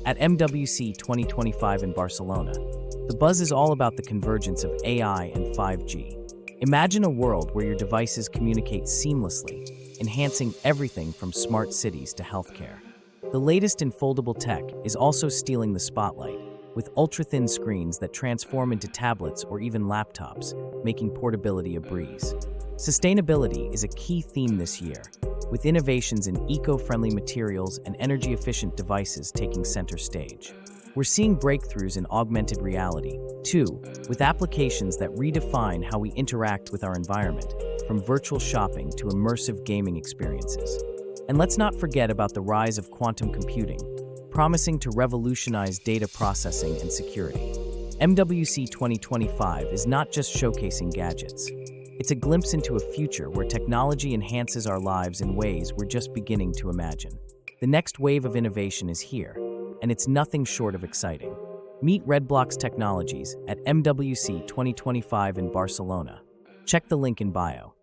At MWC 2025 in Barcelona, the buzz is all about the convergence of AI and 5G. Imagine a world where your devices communicate seamlessly, enhancing everything from smart cities to healthcare. The latest in foldable tech is also stealing the spotlight, with ultra-thin screens that transform into tablets or even laptops, making portability a breeze. Sustainability is a key theme this year, with innovations in eco-friendly materials and energy-efficient devices taking center stage. We're seeing breakthroughs in augmented reality, too, with applications that redefine how we interact with our environment, from virtual shopping to immersive gaming experiences. And let's not forget about the rise of quantum computing, promising to revolutionize data processing and security. MWC 2025 is not just showcasing gadgets. It's a glimpse into a future where technology enhances our lives in ways we're just beginning to imagine. The next wave of innovation is here, and it's nothing short of exciting. Meet Redblox Technologies at MWC 2025 in Barcelona. Check the link in bio.